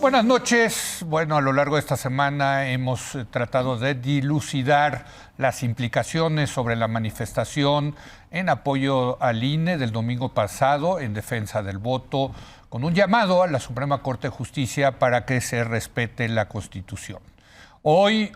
buenas noches. Bueno, a lo largo de esta semana hemos tratado de dilucidar las implicaciones sobre la manifestación en apoyo al INE del domingo pasado en defensa del voto, con un llamado a la Suprema Corte de Justicia para que se respete la Constitución. Hoy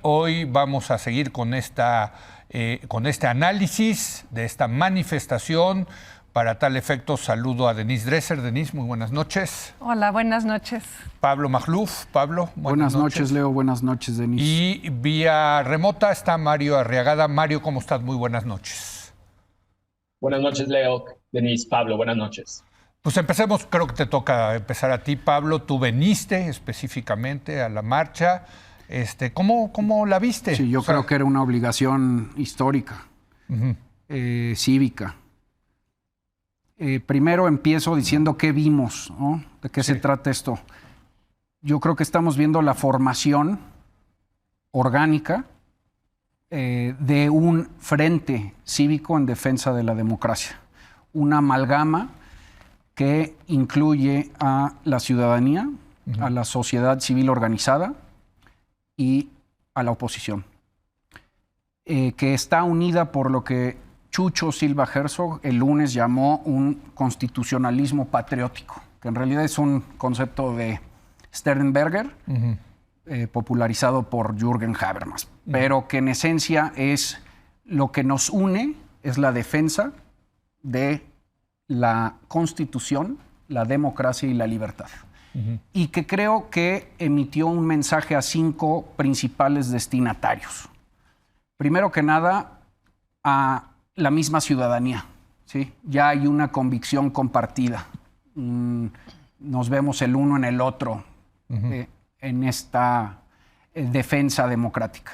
vamos a seguir con este análisis de esta manifestación. Para tal efecto, saludo a Denise Dresser. Denise, muy buenas noches. Hola, buenas noches. Pablo Magluf. Pablo, buenas noches, Leo. Buenas noches, Denise. Y vía remota está Mario Arriagada. Mario, ¿cómo estás? Muy buenas noches. Buenas noches, Leo. Denise, Pablo, buenas noches. Pues empecemos, creo que te toca empezar a ti, Pablo. Tú veniste específicamente a la marcha. ¿Cómo la viste? Sí, yo creo que era una obligación histórica, cívica. Primero empiezo diciendo qué vimos, ¿no? ¿De qué se trata esto? Yo creo que estamos viendo la formación orgánica de un frente cívico en defensa de la democracia. Una amalgama que incluye a la ciudadanía, a la sociedad civil organizada y a la oposición, que está unida por lo que Chucho Silva Herzog el lunes llamó un constitucionalismo patriótico, que en realidad es un concepto de Sternberger, popularizado por Jürgen Habermas, pero que en esencia es lo que nos une, es la defensa de la Constitución, la democracia y la libertad. Y que creo que emitió un mensaje a 5 principales destinatarios. Primero que nada, a la misma ciudadanía, ¿sí? Ya hay una convicción compartida. Nos vemos el uno en el otro en esta defensa democrática.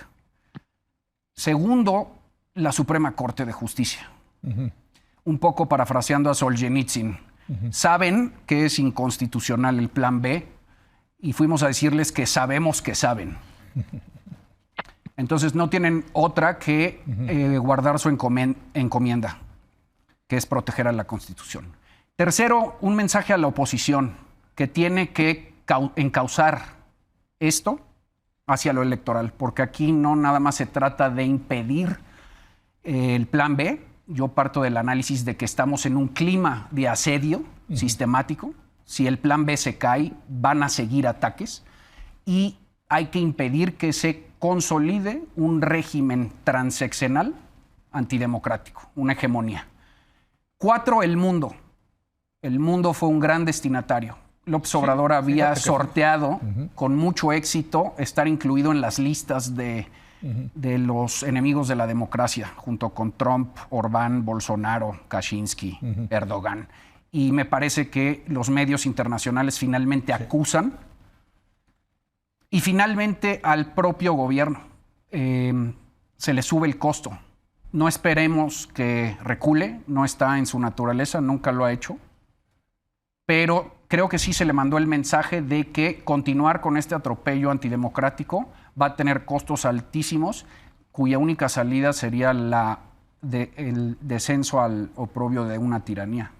Segundo, la Suprema Corte de Justicia. Un poco parafraseando a Solzhenitsyn. Saben que es inconstitucional el Plan B y fuimos a decirles que sabemos que saben. Entonces no tienen otra que guardar su encomienda, que es proteger a la Constitución. Tercero, un mensaje a la oposición que tiene que encauzar esto hacia lo electoral, porque aquí no nada más se trata de impedir el Plan B. Yo parto del análisis de que estamos en un clima de asedio sistemático. Si el Plan B se cae, van a seguir ataques y hay que impedir que se consolide un régimen transeccional antidemocrático, una hegemonía. 4, el mundo. El mundo fue un gran destinatario. López Obrador había sorteado con mucho éxito estar incluido en las listas de los enemigos de la democracia, junto con Trump, Orbán, Bolsonaro, Kaczynski, Erdogan. Y me parece que los medios internacionales finalmente acusan. Y finalmente al propio gobierno se le sube el costo. No esperemos que recule, no está en su naturaleza, nunca lo ha hecho. Pero creo que sí se le mandó el mensaje de que continuar con este atropello antidemocrático va a tener costos altísimos, cuya única salida sería el descenso al oprobio de una tiranía.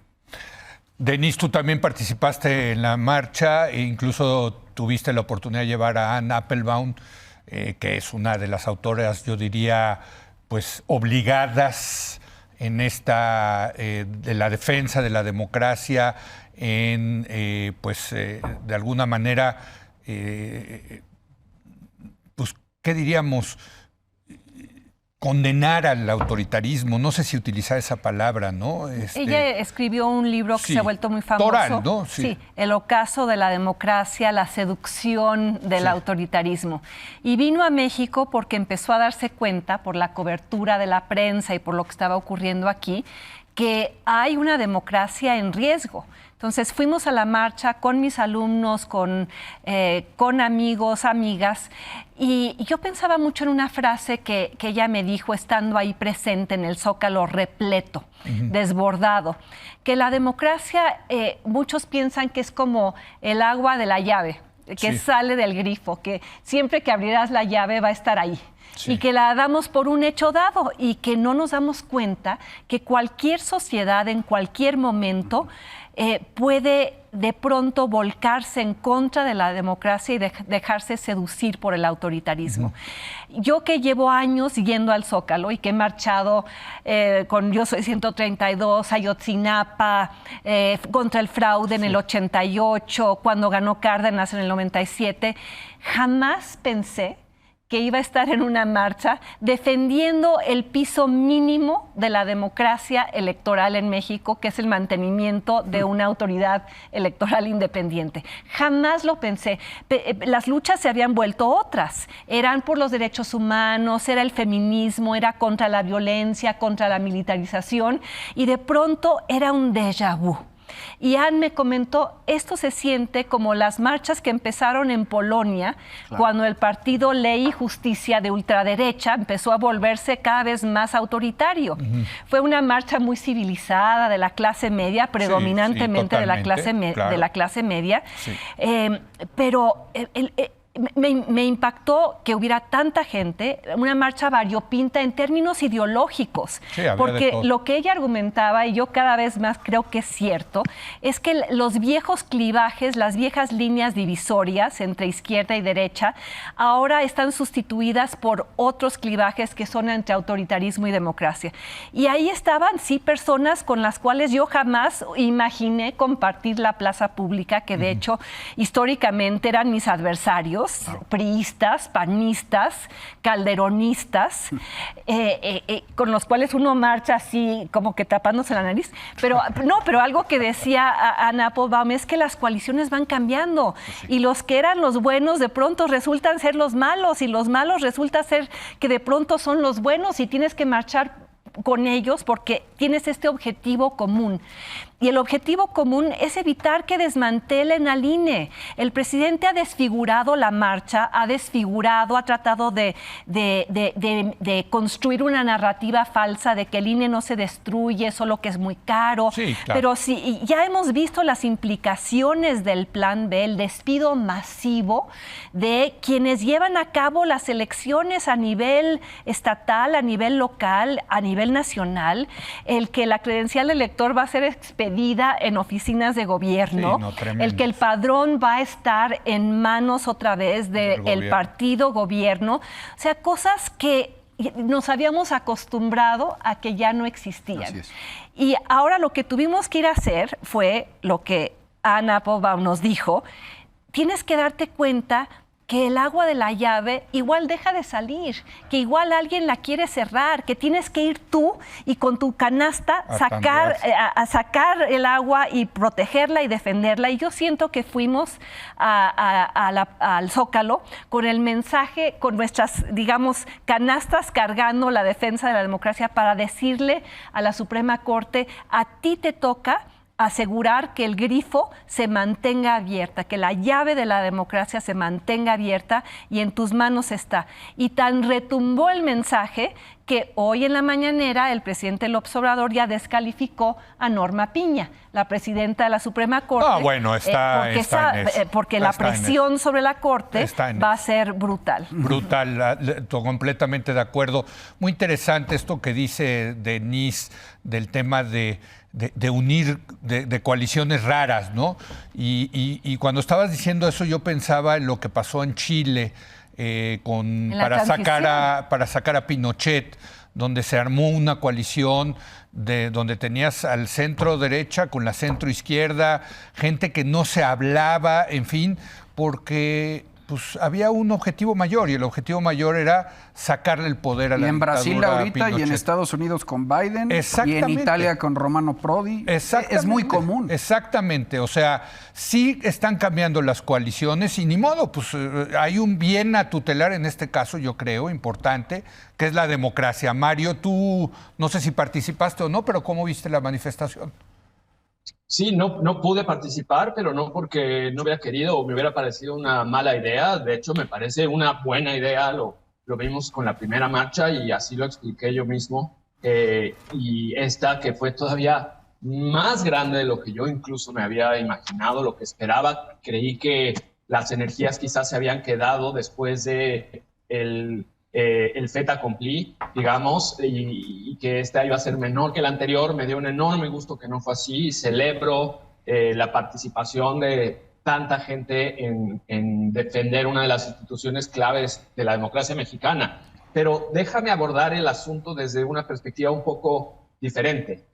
Denise, tú también participaste en la marcha e incluso tuviste la oportunidad de llevar a Anne Applebaum, que es una de las autoras, yo diría, pues obligadas en esta de la defensa de la democracia, de alguna manera, pues, ¿qué diríamos? Condenar al autoritarismo, no sé si utilizar esa palabra, ¿no? Ella escribió un libro que se ha vuelto muy famoso. Toral, ¿no? Sí, El ocaso de la democracia, la seducción del autoritarismo. Y vino a México porque empezó a darse cuenta, por la cobertura de la prensa y por lo que estaba ocurriendo aquí, que hay una democracia en riesgo. Entonces fuimos a la marcha con mis alumnos, con amigos, amigas, y yo pensaba mucho en una frase que ella me dijo estando ahí presente en el Zócalo repleto, desbordado, que la democracia, muchos piensan que es como el agua de la llave, que sale del grifo, que siempre que abrirás la llave va a estar ahí. y que la damos por un hecho dado y que no nos damos cuenta que cualquier sociedad en cualquier momento puede de pronto volcarse en contra de la democracia y dejarse seducir por el autoritarismo. Yo que llevo años yendo al Zócalo y que he marchado con Yo Soy 132, Ayotzinapa, contra el fraude en el 88, cuando ganó Cárdenas en el 97, jamás pensé que iba a estar en una marcha defendiendo el piso mínimo de la democracia electoral en México, que es el mantenimiento de una autoridad electoral independiente. Jamás lo pensé. Las luchas se habían vuelto otras. Eran por los derechos humanos, era el feminismo, era contra la violencia, contra la militarización, y de pronto era un déjà vu. Y Anne me comentó, esto se siente como las marchas que empezaron en Polonia, cuando el partido Ley y Justicia de ultraderecha empezó a volverse cada vez más autoritario. Fue una marcha muy civilizada de la clase media, predominantemente de la clase media, pero me impactó que hubiera tanta gente, una marcha variopinta en términos ideológicos, porque lo que ella argumentaba, y yo cada vez más creo que es cierto, es que los viejos clivajes, las viejas líneas divisorias entre izquierda y derecha, ahora están sustituidas por otros clivajes que son entre autoritarismo y democracia. Y ahí estaban, sí, personas con las cuales yo jamás imaginé compartir la plaza pública, que de hecho históricamente eran mis adversarios, priistas, panistas, calderonistas, con los cuales uno marcha así como que tapándose la nariz. Pero algo que decía Anne Applebaum es que las coaliciones van cambiando y los que eran los buenos de pronto resultan ser los malos y los malos resulta ser que de pronto son los buenos y tienes que marchar con ellos porque tienes este objetivo común. Y el objetivo común es evitar que desmantelen al INE. El presidente ha desfigurado la marcha, ha tratado de construir una narrativa falsa de que el INE no se destruye, solo que es muy caro. Sí, claro. Pero sí, ya hemos visto las implicaciones del Plan B, el despido masivo de quienes llevan a cabo las elecciones a nivel estatal, a nivel local, a nivel nacional, el que la credencial del elector va a ser expedida en oficinas de gobierno, el que el padrón va a estar en manos otra vez del partido gobierno, o sea, cosas que nos habíamos acostumbrado a que ya no existían. Y ahora lo que tuvimos que ir a hacer fue lo que Anne Applebaum nos dijo: tienes que darte cuenta que el agua de la llave igual deja de salir, que igual alguien la quiere cerrar, que tienes que ir tú y con tu canasta a sacar el agua y protegerla y defenderla. Y yo siento que fuimos al Zócalo con el mensaje, con nuestras, digamos, canastas cargando la defensa de la democracia para decirle a la Suprema Corte: a ti te toca asegurar que el grifo se mantenga abierta, que la llave de la democracia se mantenga abierta y en tus manos está. Y tan retumbó el mensaje que hoy en la mañanera el presidente López Obrador ya descalificó a Norma Piña, la presidenta de la Suprema Corte. Porque la presión sobre la Corte va a ser brutal. Brutal, completamente de acuerdo. Muy interesante esto que dice Denise del tema de unir, de coaliciones raras, ¿no? Y cuando estabas diciendo eso, yo pensaba en lo que pasó en Chile para sacar a Pinochet, donde se armó una coalición donde tenías al centro derecha con la centro izquierda, gente que no se hablaba, en fin, porque pues había un objetivo mayor, y el objetivo mayor era sacarle el poder a la dictadura. Y en Brasil ahorita, y en Estados Unidos con Biden, y en Italia con Romano Prodi. Es muy común. Exactamente, o sea, sí están cambiando las coaliciones y ni modo, pues hay un bien a tutelar en este caso, yo creo, importante, que es la democracia. Mario, tú no sé si participaste o no, pero ¿cómo viste la manifestación? Sí, no pude participar, pero no porque no hubiera querido o me hubiera parecido una mala idea. De hecho, me parece una buena idea. Lo vimos con la primera marcha y así lo expliqué yo mismo. Y esta que fue todavía más grande de lo que yo incluso me había imaginado, lo que esperaba. Creí que las energías quizás se habían quedado después de el fait accompli, digamos, y que este iba a ser menor que el anterior. Me dio un enorme gusto que no fue así y celebro la participación de tanta gente en defender una de las instituciones claves de la democracia mexicana. Pero déjame abordar el asunto desde una perspectiva un poco diferente,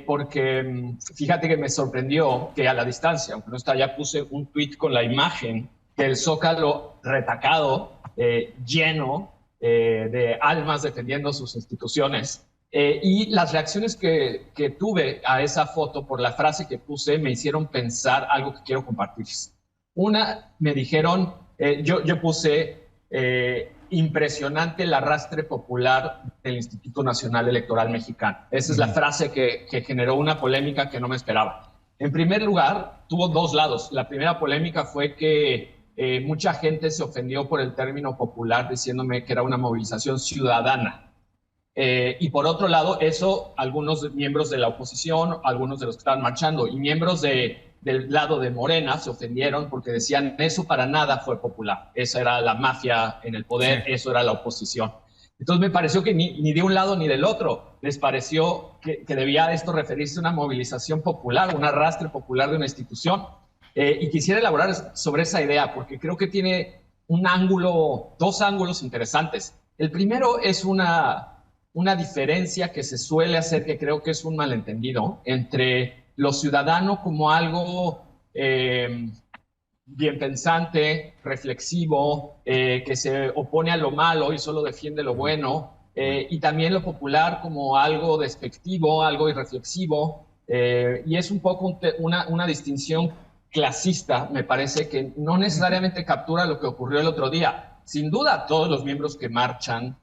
porque fíjate que me sorprendió que a la distancia, aunque no está, ya puse un tweet con la imagen del Zócalo retacado, lleno de almas defendiendo sus instituciones. Y las reacciones que tuve a esa foto por la frase que puse me hicieron pensar algo que quiero compartir. Una, me dijeron, yo puse impresionante el arrastre popular del Instituto Nacional Electoral Mexicano. Esa es la frase que generó una polémica que no me esperaba. En primer lugar, tuvo dos lados. La primera polémica fue que mucha gente se ofendió por el término popular diciéndome que era una movilización ciudadana. Y por otro lado, eso, algunos miembros de la oposición, algunos de los que estaban marchando y miembros del lado de Morena se ofendieron porque decían eso para nada fue popular. Esa era la mafia en el poder, sí. Eso era la oposición. Entonces me pareció que ni de un lado ni del otro les pareció que debía esto referirse a una movilización popular, un arrastre popular de una institución. Y quisiera elaborar sobre esa idea porque creo que tiene dos ángulos interesantes. El primero es una diferencia que se suele hacer, que creo que es un malentendido, entre lo ciudadano como algo bien pensante, reflexivo, que se opone a lo malo y solo defiende lo bueno, y también lo popular como algo despectivo, algo irreflexivo, y es un poco una distinción clasista, me parece, que no necesariamente captura lo que ocurrió el otro día. Sin duda, todos los miembros que marchan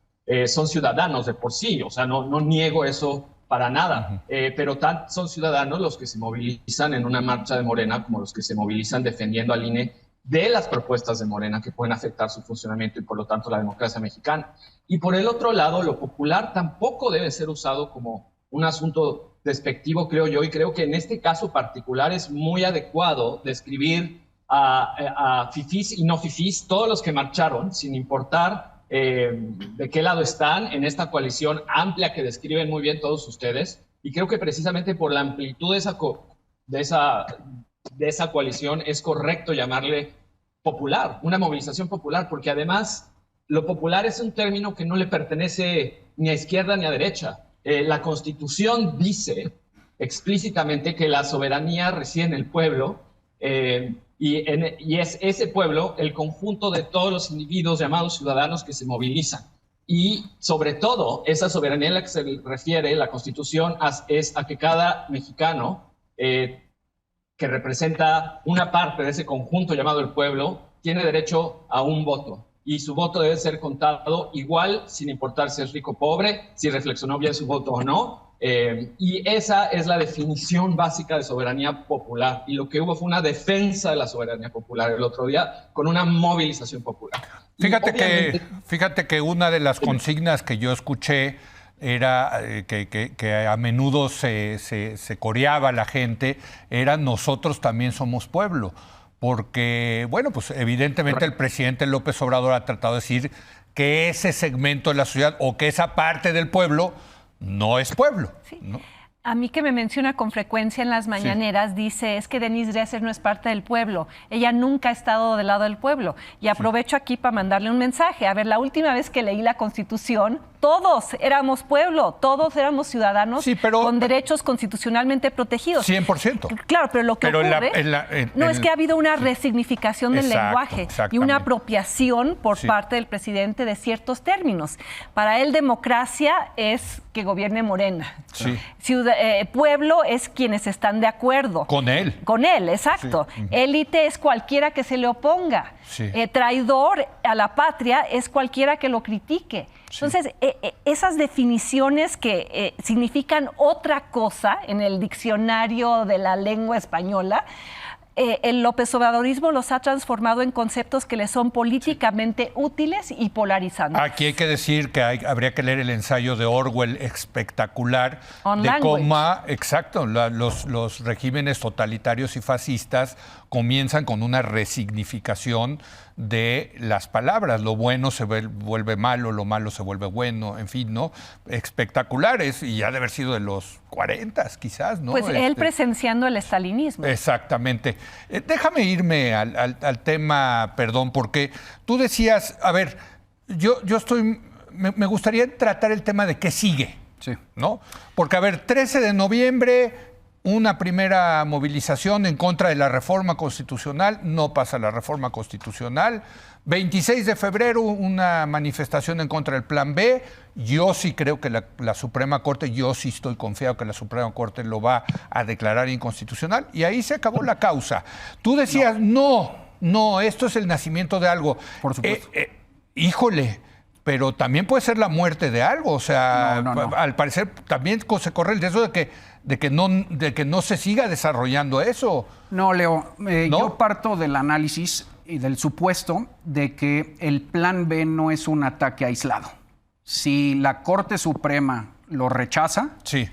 son ciudadanos de por sí, o sea, no niego eso para nada, pero son ciudadanos los que se movilizan en una marcha de Morena como los que se movilizan defendiendo al INE de las propuestas de Morena que pueden afectar su funcionamiento y por lo tanto la democracia mexicana. Y por el otro lado, lo popular tampoco debe ser usado como un asunto despectivo, creo yo, y creo que en este caso particular es muy adecuado describir a fifís y no fifís, todos los que marcharon, sin importar de qué lado están en esta coalición amplia que describen muy bien todos ustedes, y creo que precisamente por la amplitud de esa coalición es correcto llamarle popular, una movilización popular, porque además lo popular es un término que no le pertenece ni a izquierda ni a derecha. La Constitución dice explícitamente que la soberanía reside en el pueblo, y es ese pueblo el conjunto de todos los individuos llamados ciudadanos que se movilizan. Y sobre todo, esa soberanía a la que se refiere la Constitución es a que cada mexicano que representa una parte de ese conjunto llamado el pueblo tiene derecho a un voto. Y su voto debe ser contado igual, sin importar si es rico o pobre, si reflexionó bien su voto o no. Y esa es la definición básica de soberanía popular. Y lo que hubo fue una defensa de la soberanía popular el otro día con una movilización popular. Fíjate que una de las consignas que yo escuché era que a menudo se coreaba la gente, era nosotros también somos pueblo. Porque, bueno, pues evidentemente el presidente López Obrador ha tratado de decir que ese segmento de la sociedad o que esa parte del pueblo no es pueblo, sí. ¿no? A mí que me menciona con frecuencia en las mañaneras, sí. Dice, es que Denise Dresser no es parte del pueblo. Ella nunca ha estado del lado del pueblo. Y aprovecho aquí para mandarle un mensaje. A ver, la última vez que leí la Constitución, todos éramos pueblo, todos éramos ciudadanos con derechos constitucionalmente protegidos. 100%. Claro, pero lo que ocurre es que ha habido una resignificación del lenguaje y una apropiación por parte del presidente de ciertos términos. Para él, democracia es que gobierne Morena. Sí. Pueblo es quienes están de acuerdo. Con él. Con él, exacto. Sí. Élite es cualquiera que se le oponga. Sí. Traidor a la patria es cualquiera que lo critique. Sí. Entonces, esas definiciones que significan otra cosa en el diccionario de la lengua española, el López Obradorismo los ha transformado en conceptos que le son políticamente útiles y polarizantes. Aquí hay que decir que habría que leer el ensayo de Orwell espectacular de cómo, los regímenes totalitarios y fascistas comienzan con una resignificación de las palabras. Lo bueno se vuelve malo, lo malo se vuelve bueno, en fin, ¿no? Espectaculares, y ya de haber sido de los 40 quizás, ¿no? Pues él presenciando el estalinismo. Exactamente. Déjame irme al tema, perdón, porque tú decías, a ver, me gustaría tratar el tema de qué sigue, Sí. ¿no? Porque, a ver, 13 de noviembre... una primera movilización en contra de la reforma constitucional, no pasa la reforma constitucional. 26 de febrero, una manifestación en contra del Plan B. Yo sí creo que la Suprema Corte, yo sí estoy confiado que la Suprema Corte lo va a declarar inconstitucional. Y ahí se acabó la causa. Tú decías, no, esto es el nacimiento de algo. Por supuesto. Híjole, pero también puede ser la muerte de algo. O sea, No. al parecer también se corre el riesgo de que no se siga desarrollando eso. No, Leo, ¿No? yo parto del análisis y del supuesto de que el Plan B no es un ataque aislado. Si la Corte Suprema lo rechaza, Sí.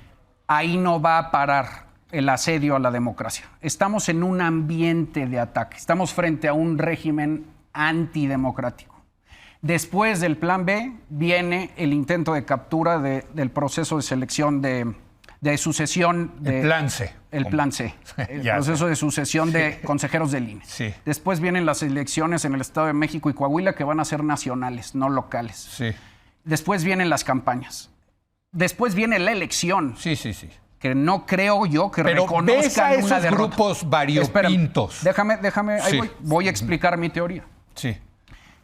ahí no va a parar el asedio a la democracia. Estamos en un ambiente de ataque, estamos frente a un régimen antidemocrático. Después del Plan B viene el intento de captura del proceso de selección de sucesión. El Plan C. El Plan C. El Ya proceso sé. de sucesión de consejeros del INE. Sí. Después vienen las elecciones en el Estado de México y Coahuila, que van a ser nacionales, no locales. Sí. Después vienen las campañas. Después viene la elección, Sí. que no creo yo que Pero reconozcan ves a una esos derrota. grupos variopintos. Espérame, déjame, ahí Sí. voy a explicar mi teoría. Sí.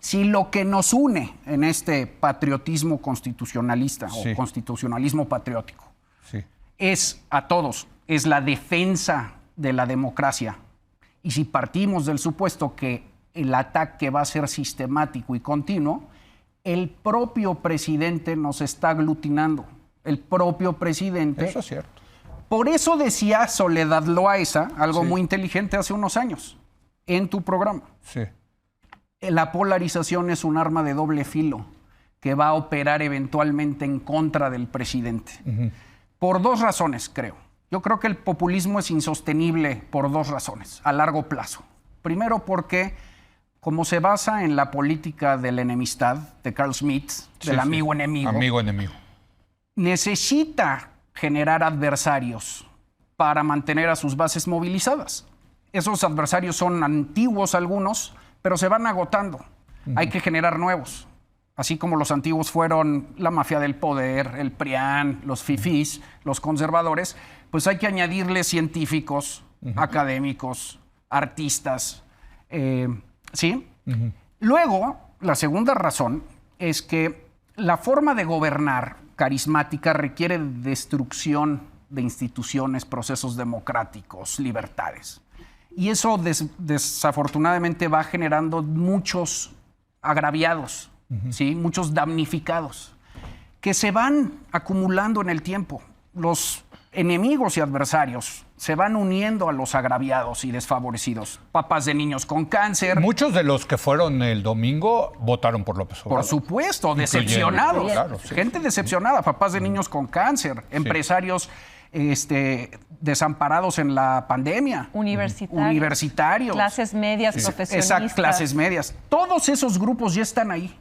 Si lo que nos une en este patriotismo constitucionalista Sí. o constitucionalismo patriótico Sí. es a todos, es la defensa de la democracia, y si partimos del supuesto que el ataque va a ser sistemático y continuo, el propio presidente nos está aglutinando. El propio presidente. Eso es cierto. Por eso decía Soledad Loaesa algo Sí. muy inteligente hace unos años en tu programa. Sí. La polarización es un arma de doble filo que va a operar eventualmente en contra del presidente. Por dos razones, creo. Yo creo que el populismo es insostenible por dos razones, a largo plazo. Primero, porque como se basa en la política de la enemistad de Carl Schmitt, Sí, del sí. amigo-enemigo, Amigo-enemigo. necesita generar adversarios para mantener a sus bases movilizadas. Esos adversarios son antiguos algunos, pero se van agotando. Hay que generar nuevos. Así como los antiguos fueron la mafia del poder, el PRIAN, los fifís, los conservadores, pues hay que añadirle científicos, académicos, artistas, ¿sí? Luego, la segunda razón es que la forma de gobernar carismática requiere destrucción de instituciones, procesos democráticos, libertades. Y eso desafortunadamente va generando muchos agraviados, ¿sí? Muchos damnificados, que se van acumulando en el tiempo. Los enemigos y adversarios se van uniendo a los agraviados y desfavorecidos. Papás de niños con cáncer. Muchos de los que fueron el domingo votaron por López Obrador. Por supuesto, Incluyendo, decepcionados. claro, sí. Gente decepcionada, papás de niños con cáncer, empresarios desamparados en la pandemia. Universitarios. Clases medias, profesionistas. Exacto, clases medias. Todos esos grupos ya están ahí.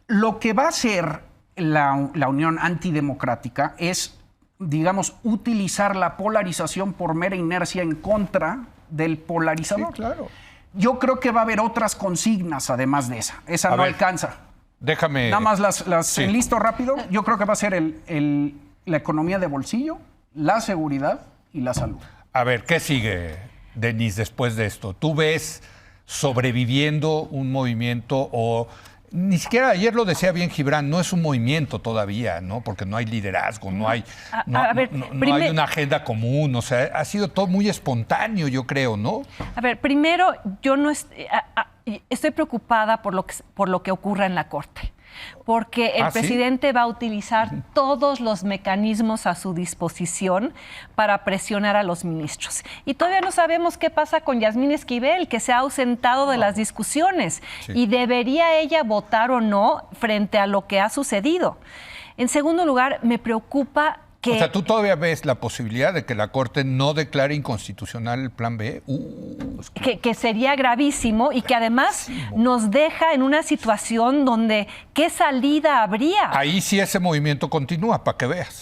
Lo que va a hacer la Unión Antidemocrática es, digamos, utilizar la polarización por mera inercia en contra del polarizador. Sí, claro. Yo creo que va a haber otras consignas además de esa. Esa A no ver, alcanza. Déjame. Nada más las Sí. enlisto rápido. Yo creo que va a ser la economía de bolsillo, la seguridad y la salud. A ver, ¿qué sigue, Denis, después de esto? ¿Tú ves sobreviviendo un movimiento o ni siquiera ayer lo decía bien Gibran, no es un movimiento todavía, ¿no? Porque no hay liderazgo, no hay hay una agenda común, o sea, ha sido todo muy espontáneo, yo creo, ¿no? A ver, primero, yo no estoy preocupada por lo que ocurra en la Corte. Porque el presidente va a utilizar todos los mecanismos a su disposición para presionar a los ministros. Y todavía no sabemos qué pasa con Yasmín Esquivel, que se ha ausentado de las discusiones. Sí. Y debería ella votar o no frente a lo que ha sucedido. En segundo lugar, me preocupa O sea, ¿tú todavía ves la posibilidad de que la Corte no declare inconstitucional el Plan B? Que sería gravísimo y que además nos deja en una situación donde ¿qué salida habría? Ahí sí ese movimiento continúa, para que veas.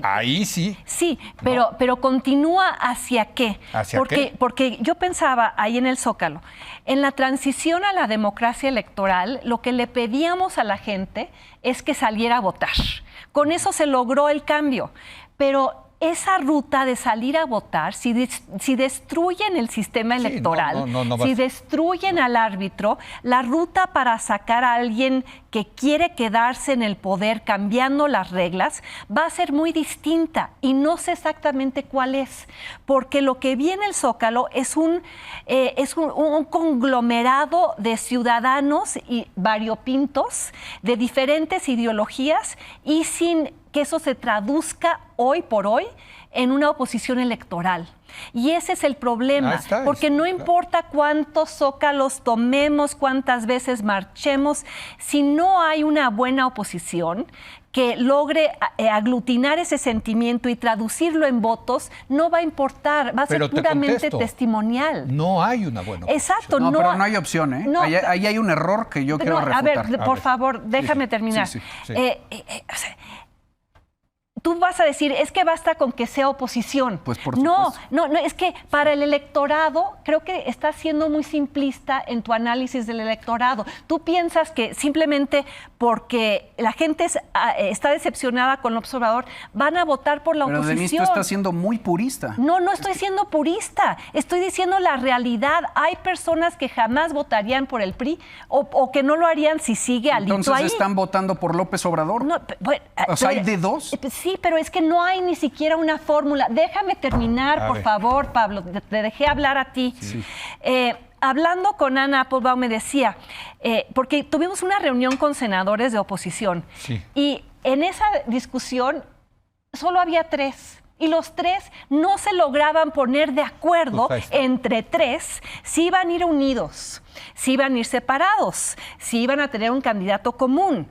Ahí sí. Sí, pero continúa ¿hacia qué? ¿Hacia qué? Porque yo pensaba ahí en el Zócalo, en la transición a la democracia electoral, lo que le pedíamos a la gente es que saliera a votar. Con eso se logró el cambio, pero esa ruta de salir a votar, si destruyen el sistema electoral, si destruyen al árbitro, la ruta para sacar a alguien que quiere quedarse en el poder cambiando las reglas va a ser muy distinta y no sé exactamente cuál es, porque lo que vi en el Zócalo es un conglomerado de ciudadanos y variopintos de diferentes ideologías y sin que eso se traduzca hoy por hoy en una oposición electoral. Y ese es el problema, porque no importa cuántos zócalos tomemos, cuántas veces marchemos, si no hay una buena oposición que logre aglutinar ese sentimiento y traducirlo en votos, no va a importar, va a ser puramente testimonial. No hay una buena opción. Exacto. No, pero no hay opción, ¿eh? No, ahí hay un error que yo quiero refutar. A ver, por favor, déjame terminar. Sí. Tú vas a decir, es que basta con que sea oposición. Pues por supuesto. No, es que para el electorado, creo que estás siendo muy simplista en tu análisis del electorado. Tú piensas que simplemente porque la gente está decepcionada con López Obrador, van a votar por la oposición. Pero Denise, tú estás siendo muy purista. No estoy siendo purista. Estoy diciendo la realidad. Hay personas que jamás votarían por el PRI o que no lo harían si sigue Alito ahí. Entonces están votando por López Obrador. No, bueno, o sea, ¿hay de dos? Sí, pero es que no hay ni siquiera una fórmula. Déjame terminar, por favor, Pablo. Te dejé hablar a ti. Sí. Hablando con Anna Applebaum me decía, porque tuvimos una reunión con senadores de oposición y en esa discusión solo había 3. Y los 3 no se lograban poner de acuerdo entre 3 si iban a ir unidos, si iban a ir separados, si iban a tener un candidato común.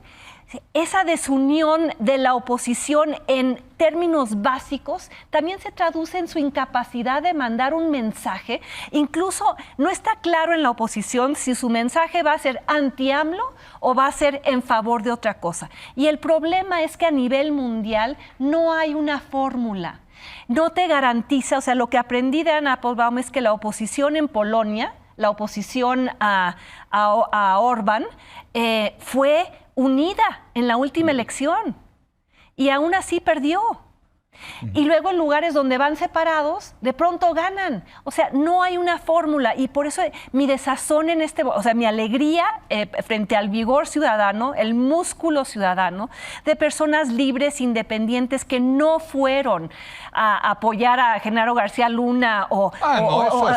Esa desunión de la oposición en términos básicos también se traduce en su incapacidad de mandar un mensaje. Incluso no está claro en la oposición si su mensaje va a ser anti-AMLO o va a ser en favor de otra cosa. Y el problema es que a nivel mundial no hay una fórmula. No te garantiza, o sea, lo que aprendí de Anna Applebaum es que la oposición en Polonia, la oposición a Orbán, fue unida en la última elección y aún así perdió. Y luego en lugares donde van separados, de pronto ganan. O sea, no hay una fórmula y por eso mi desazón mi alegría frente al vigor ciudadano, el músculo ciudadano de personas libres, independientes que no fueron a apoyar a Genaro García Luna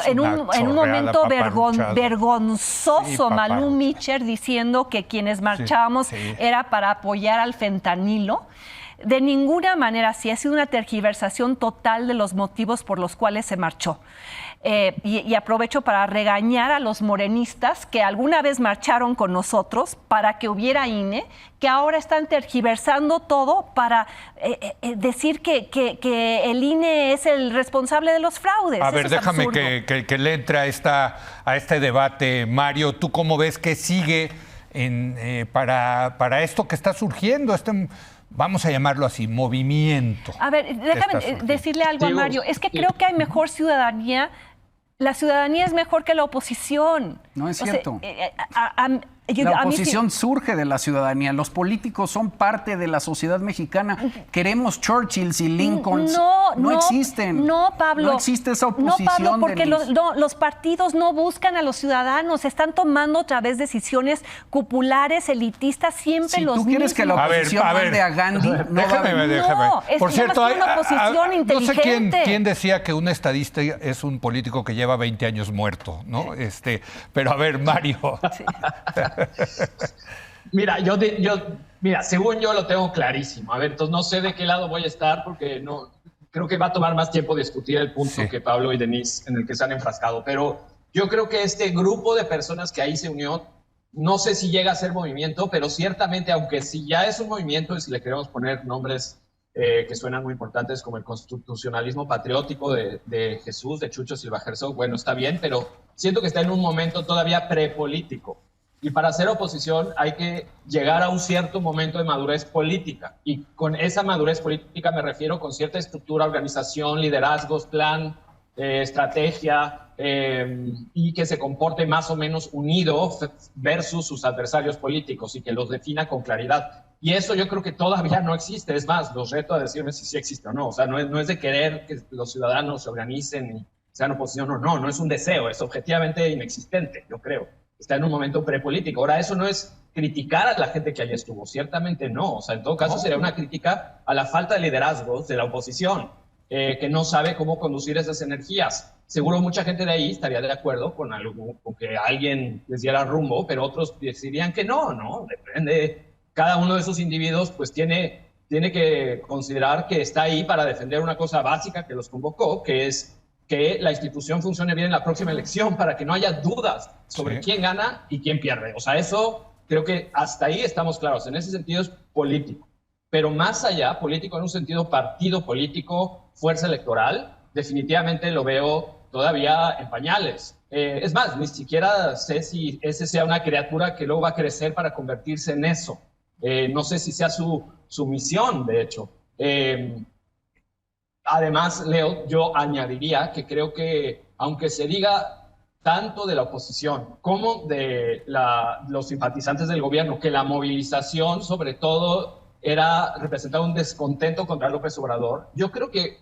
en un momento vergonzoso, Malú Micher diciendo que quienes marchábamos era para apoyar al fentanilo. De ninguna manera, sí ha sido una tergiversación total de los motivos por los cuales se marchó. Y aprovecho para regañar a los morenistas que alguna vez marcharon con nosotros para que hubiera INE, que ahora están tergiversando todo para decir que el INE es el responsable de los fraudes. A ver, déjame que le entre a este debate. Mario, ¿tú cómo ves que sigue para esto que está surgiendo, vamos a llamarlo así, movimiento? A ver, déjame decirle algo a Mario. Es que creo que hay mejor ciudadanía. La ciudadanía es mejor que la oposición. No es cierto. La oposición surge de la ciudadanía. Los políticos son parte de la sociedad mexicana. Queremos Churchills y Lincolns. No existen. No, Pablo. No existe esa oposición. No, Pablo, porque los partidos no buscan a los ciudadanos. Están tomando otra vez decisiones populares, elitistas, siempre los mismos. Si tú quieres que la oposición mande a Gandhi, déjame. Por cierto, hay una oposición inteligente. No sé quién decía que un estadista es un político que lleva 20 años muerto, ¿no? Pero a ver, Mario. Sí. Mira, según yo lo tengo clarísimo. A ver, entonces no sé de qué lado voy a estar porque creo que va a tomar más tiempo discutir el punto que Pablo y Denise en el que se han enfrascado. Pero yo creo que este grupo de personas que ahí se unió, no sé si llega a ser movimiento, pero ciertamente, aunque si ya es un movimiento y si le queremos poner nombres que suenan muy importantes, como el constitucionalismo patriótico de Jesús, de Chucho Silva Herzog. Bueno, está bien, pero siento que está en un momento todavía prepolítico. Y para hacer oposición hay que llegar a un cierto momento de madurez política. Y con esa madurez política me refiero con cierta estructura, organización, liderazgos, plan, estrategia, y que se comporte más o menos unido versus sus adversarios políticos y que los defina con claridad. Y eso yo creo que todavía no existe. Es más, los reto a decirme si sí existe o no. O sea, no es de querer que los ciudadanos se organicen y sean oposición o no. No es un deseo, es objetivamente inexistente, yo creo. Está en un momento prepolítico. Ahora, eso no es criticar a la gente que allí estuvo. Ciertamente no. O sea, en todo caso sería una crítica a la falta de liderazgos de la oposición, que no sabe cómo conducir esas energías. Seguro mucha gente de ahí estaría de acuerdo con algo, con que alguien les diera rumbo, pero otros decidirían que no, depende. Cada uno de esos individuos pues tiene que considerar que está ahí para defender una cosa básica que los convocó, que es que la institución funcione bien en la próxima elección, para que no haya dudas sobre quién gana y quién pierde. O sea, eso creo que hasta ahí estamos claros. En ese sentido es político. Pero más allá, político en un sentido partido político, fuerza electoral, definitivamente lo veo todavía en pañales. Es más, ni siquiera sé si ese sea una criatura que luego va a crecer para convertirse en eso. No sé si sea su misión, de hecho. Además, Leo, yo añadiría que creo que, aunque se diga tanto de la oposición como de los simpatizantes del gobierno, que la movilización, sobre todo, representaba un descontento contra López Obrador, yo creo que,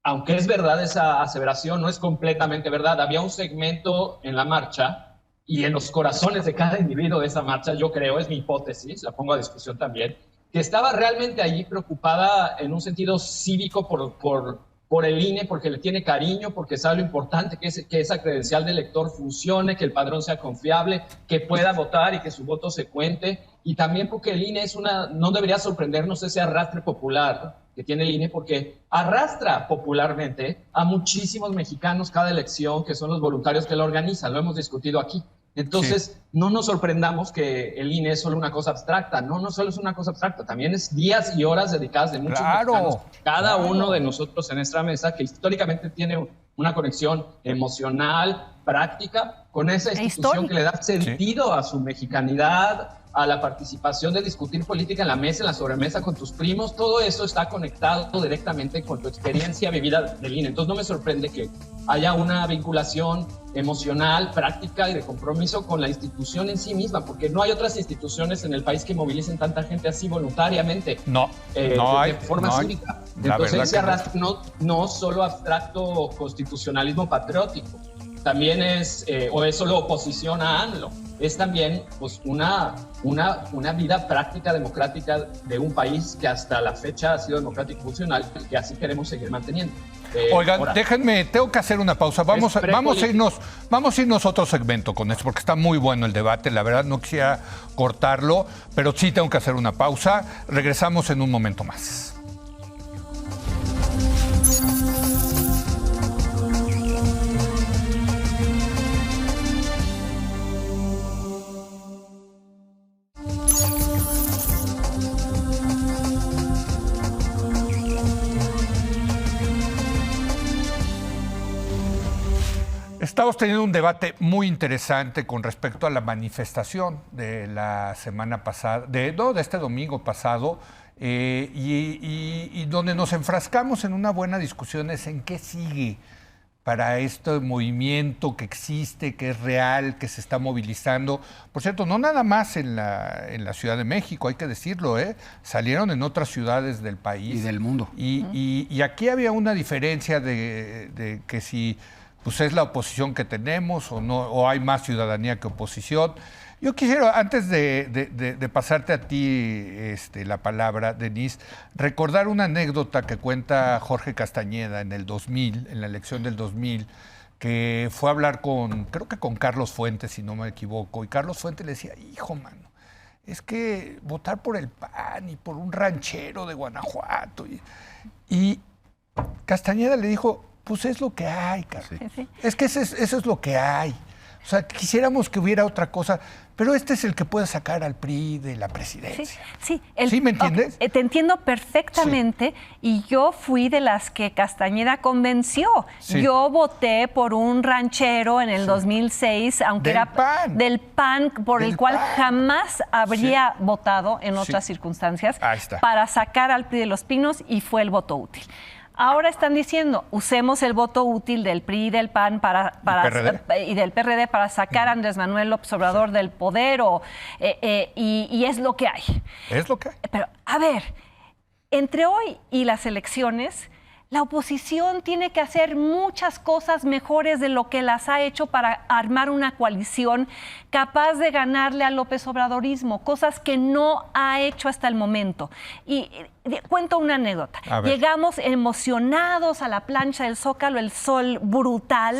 aunque es verdad esa aseveración, no es completamente verdad. Había un segmento en la marcha y en los corazones de cada individuo de esa marcha, yo creo, es mi hipótesis, la pongo a discusión también, que estaba realmente allí preocupada en un sentido cívico por el INE, porque le tiene cariño, porque sabe lo importante que es que esa credencial de elector funcione, que el padrón sea confiable, que pueda votar y que su voto se cuente, y también porque el INE no debería sorprendernos ese arrastre popular que tiene el INE, porque arrastra popularmente a muchísimos mexicanos cada elección, que son los voluntarios que la organizan, lo hemos discutido aquí. Entonces, no nos sorprendamos que el INE es solo una cosa abstracta. No solo es una cosa abstracta, también es días y horas dedicadas de muchos mexicanos, cada uno de nosotros en esta mesa, que históricamente tiene una conexión emocional, práctica, con esa institución que le da sentido a su mexicanidad, a la participación de discutir política en la mesa, en la sobremesa con tus primos. Todo eso está conectado directamente con tu experiencia vivida del INE. Entonces no me sorprende que haya una vinculación emocional, práctica y de compromiso con la institución en sí misma, porque no hay otras instituciones en el país que movilicen tanta gente así voluntariamente. De forma cívica. Entonces ese arrastre no solo abstracto constitucionalismo patriótico, también es solo oposición a AMLO. Es también pues, una vida práctica democrática de un país que hasta la fecha ha sido democrático y funcional, y que así queremos seguir manteniendo. Oigan, déjenme, tengo que hacer una pausa. Vamos a irnos a otro segmento con esto, porque está muy bueno el debate. La verdad, no quisiera cortarlo, pero sí tengo que hacer una pausa. Regresamos en un momento más. Estamos teniendo un debate muy interesante con respecto a la manifestación de la semana pasada, de este domingo pasado, y donde nos enfrascamos en una buena discusión es en qué sigue para este movimiento que existe, que es real, que se está movilizando. Por cierto, no nada más en la Ciudad de México, hay que decirlo, salieron en otras ciudades del país. Y del mundo. Y aquí había una diferencia de que si pues es la oposición que tenemos o no, o hay más ciudadanía que oposición. Yo quisiera, antes de pasarte a ti la palabra, Denise, recordar una anécdota que cuenta Jorge Castañeda en el 2000, en la elección del 2000, que fue a hablar creo que con Carlos Fuentes, si no me equivoco, y Carlos Fuentes le decía, hijo, mano, es que votar por el PAN y por un ranchero de Guanajuato. Y Castañeda le dijo, pues es lo que hay, Carlos. Sí. Es que eso es lo que hay. O sea, quisiéramos que hubiera otra cosa, pero este es el que puede sacar al PRI de la presidencia. Sí, ¿Sí me entiendes? Te entiendo perfectamente y yo fui de las que Castañeda convenció. Sí. Yo voté por un ranchero en el 2006, aunque Del era PAN. del PAN, por Del el cual PAN. jamás habría votado en otras circunstancias Ahí está. para sacar al PRI de los Pinos y fue el voto útil. Ahora están diciendo, usemos el voto útil del PRI y del PAN y del PRD para sacar a Andrés Manuel López Obrador del poder y es lo que hay. Es lo que hay. Pero, a ver, entre hoy y las elecciones, la oposición tiene que hacer muchas cosas mejores de lo que las ha hecho para armar una coalición capaz de ganarle al López Obradorismo, cosas que no ha hecho hasta el momento. Y cuento una anécdota. Llegamos emocionados a la plancha del Zócalo, el sol brutal,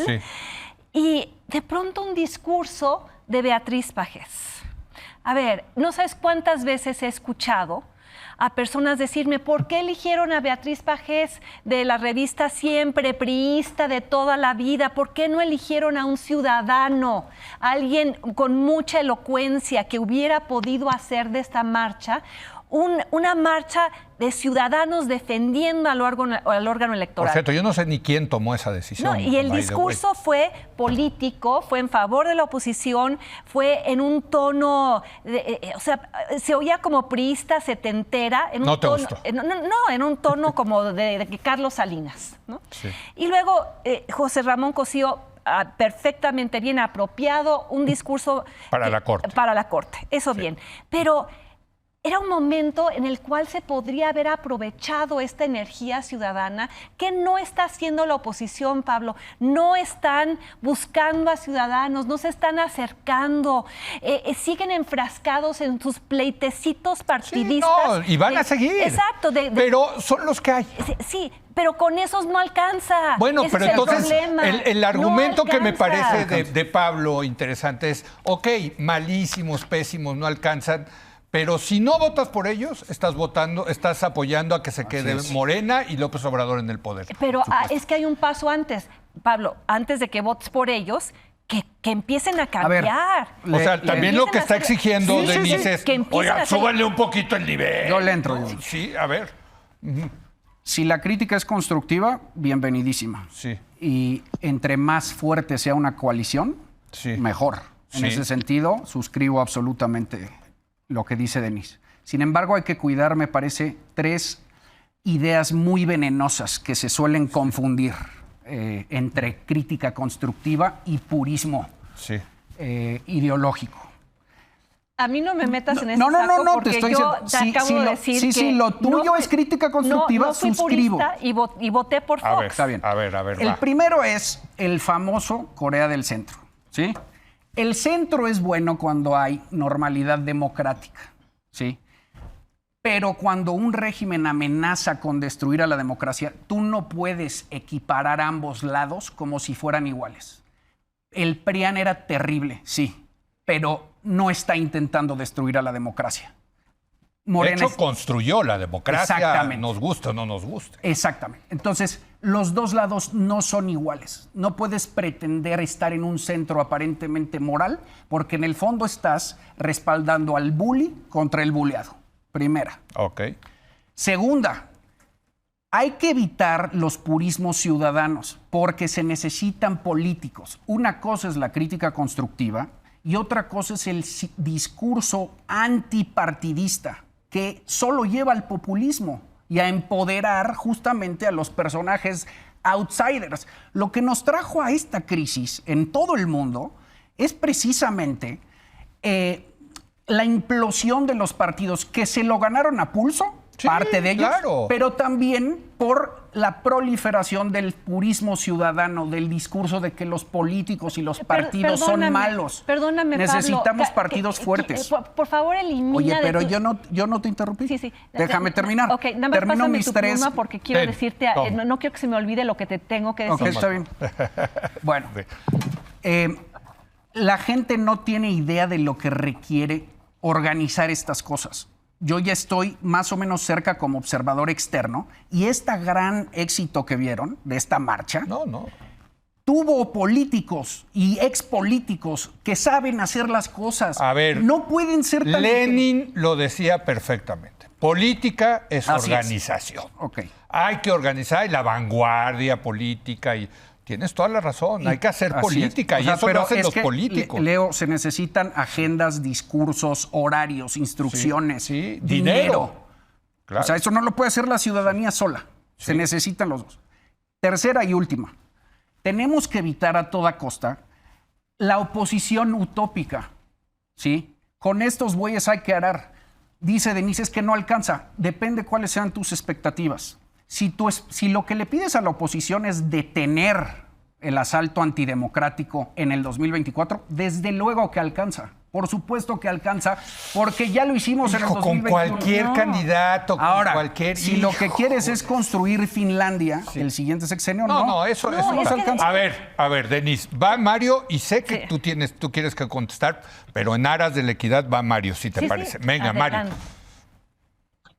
y de pronto un discurso de Beatriz Pajés. A ver, no sabes cuántas veces he escuchado a personas decirme, ¿por qué eligieron a Beatriz Pajés de la revista Siempre, priista de toda la vida? ¿Por qué no eligieron a un ciudadano, alguien con mucha elocuencia que hubiera podido hacer de esta marcha una marcha de ciudadanos defendiendo al órgano electoral? Por cierto, yo no sé ni quién tomó esa decisión. No, y el discurso fue político, fue en favor de la oposición, fue en un tono, o sea, se oía como priista setentera. En un ¿No te tono, gustó? No, en un tono como de Carlos Salinas, ¿no? Sí. Y luego José Ramón Cosío, perfectamente bien apropiado, un discurso Para la Corte. Para la Corte, eso bien. Pero era un momento en el cual se podría haber aprovechado esta energía ciudadana que no está haciendo la oposición, Pablo. No están buscando a ciudadanos, no se están acercando, siguen enfrascados en sus pleitecitos partidistas. Sí, no, y van a seguir. Exacto. Pero son los que hay. Sí, pero con esos no alcanza. Bueno, Ese pero es entonces el el argumento no que me alcanza. parece de Pablo interesante es, ok, malísimos, pésimos, no alcanzan, pero si no votas por ellos, estás apoyando a que se quede Morena y López Obrador en el poder. Pero es que hay un paso antes, Pablo, antes de que votes por ellos, que empiecen a cambiar. O sea, también lo que está exigiendo Denise es, que empiecen oiga, a hacer- súbanle un poquito el nivel. Yo le entro. Sí, a ver. Si la crítica es constructiva, bienvenidísima. Sí. Y entre más fuerte sea una coalición, mejor. En ese sentido, suscribo absolutamente lo que dice Denise. Sin embargo, hay que cuidar, me parece, 3 ideas muy venenosas que se suelen confundir entre crítica constructiva y purismo ideológico. A mí no me metas en ese No, porque te estoy yo diciendo. te acabo de decir que si lo tuyo es crítica constructiva, no fui suscribo. purista y voté por Fox. A ver, Está bien. A ver, El va. primero es el famoso Corea del Centro, ¿sí? El centro es bueno cuando hay normalidad democrática, ¿sí? Pero cuando un régimen amenaza con destruir a la democracia, tú no puedes equiparar ambos lados como si fueran iguales. El PRIAN era terrible, sí, pero no está intentando destruir a la democracia. De hecho, construyó la democracia, Exactamente. nos guste o no nos guste. Exactamente. Entonces, los dos lados no son iguales. No puedes pretender estar en un centro aparentemente moral, porque en el fondo estás respaldando al bully contra el bulleado. Primera. Ok. Segunda, hay que evitar los purismos ciudadanos, porque se necesitan políticos. Una cosa es la crítica constructiva y otra cosa es el discurso antipartidista, que solo lleva al populismo y a empoderar justamente a los personajes outsiders. Lo que nos trajo a esta crisis en todo el mundo es precisamente la implosión de los partidos que se lo ganaron a pulso, parte de ellos, claro. pero también por la proliferación del purismo ciudadano, del discurso de que los políticos y los partidos son malos. Perdóname, Necesitamos Pablo, partidos fuertes. Por favor, elimina. Oye, pero yo no te interrumpí. Sí. Déjame terminar. Ok, nada más Termino pásame mis tu 3. pluma porque quiero decirte, no quiero que se me olvide lo que te tengo que decir. Ok, está bien. Bueno, la gente no tiene idea de lo que requiere organizar estas cosas. Yo ya estoy más o menos cerca como observador externo y este gran éxito que vieron de esta marcha tuvo políticos y expolíticos que saben hacer las cosas. A ver, no pueden ser tan... Lenin lo decía perfectamente. Política es Así organización. es. Ok. Hay que organizar y la vanguardia política y tienes toda la razón. Hay que hacer Así política es. O sea, y eso pero lo hacen es los que, políticos. Leo, se necesitan agendas, discursos, horarios, instrucciones, Sí, dinero. Claro. O sea, eso no lo puede hacer la ciudadanía sola. Sí. Se necesitan los dos. Tercera y última. Tenemos que evitar a toda costa la oposición utópica, ¿sí? Con estos bueyes hay que arar. Dice Denise, es que no alcanza. Depende cuáles sean tus expectativas. Si lo que le pides a la oposición es detener el asalto antidemocrático en el 2024, desde luego que alcanza. Por supuesto que alcanza, porque ya lo hicimos en el 2021. Con cualquier candidato, con Ahora, cualquier... si lo que quieres es construir Finlandia, el siguiente sexenio, No, eso no se alcanza. A ver, Denise, va Mario y sé que tú quieres que contestar, pero en aras de la equidad va Mario, si te parece. Venga, adelante. Mario.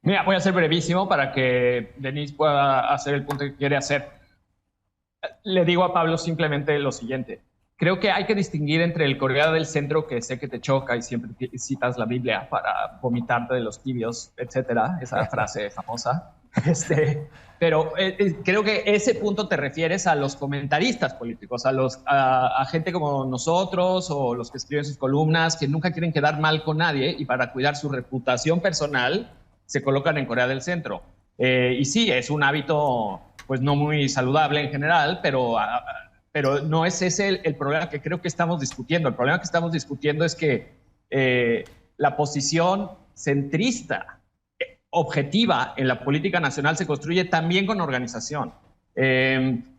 Mira, voy a ser brevísimo para que Denise pueda hacer el punto que quiere hacer. Le digo a Pablo simplemente lo siguiente. Creo que hay que distinguir entre el Corea del Centro, que sé que te choca y siempre citas la Biblia para vomitarte de los tibios, etcétera, esa frase famosa. Pero creo que ese punto te refieres a los comentaristas políticos, a gente como nosotros o los que escriben sus columnas, que nunca quieren quedar mal con nadie y para cuidar su reputación personal se colocan en Corea del Centro. Y sí, es un hábito pues no muy saludable en general, pero no es ese el problema que creo que estamos discutiendo. El problema que estamos discutiendo es que la posición centrista, objetiva en la política nacional se construye también con organización.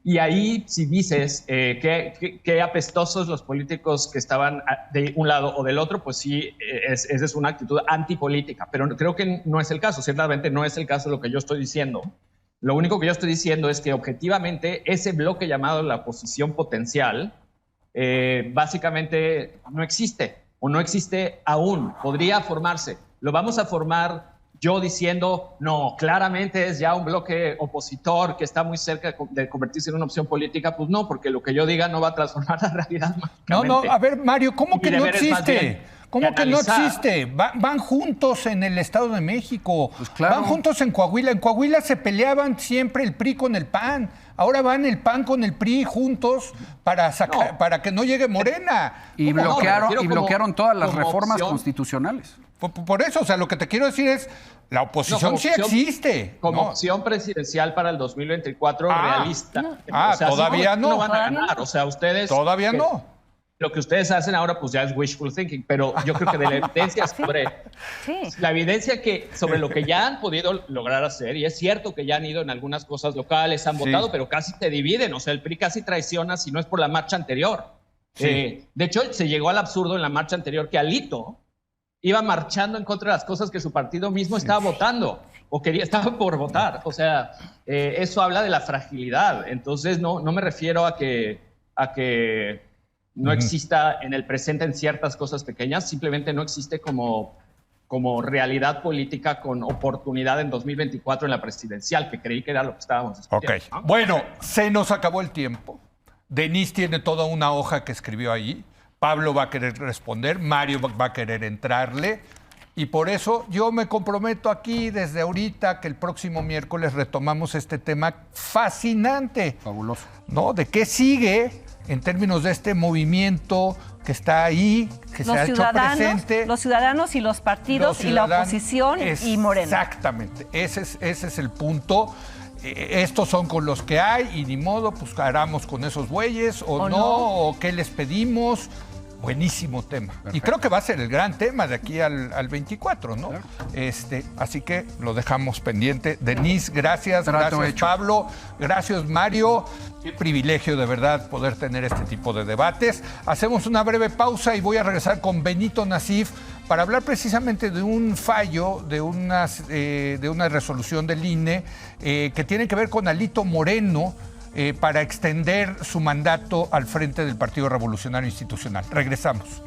Y ahí, si dices que apestosos los políticos que estaban de un lado o del otro, pues sí, esa es una actitud antipolítica. Pero creo que no es el caso. Ciertamente no es el caso lo que yo estoy diciendo. Lo único que yo estoy diciendo es que objetivamente ese bloque llamado la oposición potencial básicamente no existe o no existe aún. Podría formarse. Lo vamos a formar yo diciendo, no, claramente es ya un bloque opositor que está muy cerca de convertirse en una opción política. Pues no, porque lo que yo diga no va a transformar la realidad mágicamente. No, a ver, Mario, ¿cómo que no existe? ¿Cómo que no analizar. existe? Van juntos en el Estado de México, Pues claro. Van juntos en Coahuila. En Coahuila se peleaban siempre el PRI con el PAN. Ahora van el PAN con el PRI juntos para que no llegue Morena. Y ¿Cómo no? bloquearon todas las como reformas opción. constitucionales. Por eso, o sea, lo que te quiero decir es, la oposición sí existe. Como ¿no? opción presidencial para el 2024 realista. Todavía no. No van a ganar. O sea, ustedes... Todavía no. Lo que ustedes hacen ahora pues ya es wishful thinking, pero yo creo que de la evidencia sobre lo que ya han podido lograr hacer, y es cierto que ya han ido en algunas cosas locales, han votado, pero casi se dividen, o sea, el PRI casi traiciona si no es por la marcha anterior. De hecho, se llegó al absurdo en la marcha anterior que Alito iba marchando en contra de las cosas que su partido mismo estaba votando o estaba por votar. O sea, eso habla de la fragilidad. Entonces, no me refiero a que no exista en el presente en ciertas cosas pequeñas, simplemente no existe como realidad política con oportunidad en 2024 en la presidencial, que creí que era lo que estábamos discutiendo. Ok, ¿no? bueno, se nos acabó el tiempo. Denise tiene toda una hoja que escribió ahí. Pablo va a querer responder, Mario va a querer entrarle. Y por eso yo me comprometo aquí desde ahorita que el próximo miércoles retomamos este tema fascinante. Fabuloso. ¿No? ¿De qué sigue en términos de este movimiento que está ahí, que se ha hecho presente? Los ciudadanos y los partidos y la oposición y Morena. Exactamente, ese es el punto. Estos son con los que hay y ni modo, pues haramos con esos bueyes o no, o qué les pedimos. Buenísimo tema. Perfecto. Y creo que va a ser el gran tema de aquí al 24, ¿no? Claro. Así que lo dejamos pendiente. Denise, gracias. Gracias, hecho. Pablo. Gracias, Mario. Qué privilegio de verdad poder tener este tipo de debates. Hacemos una breve pausa y voy a regresar con Benito Nasif para hablar precisamente de un fallo, de una resolución del INE que tiene que ver con Alito Moreno, para extender su mandato al frente del Partido Revolucionario Institucional. Regresamos.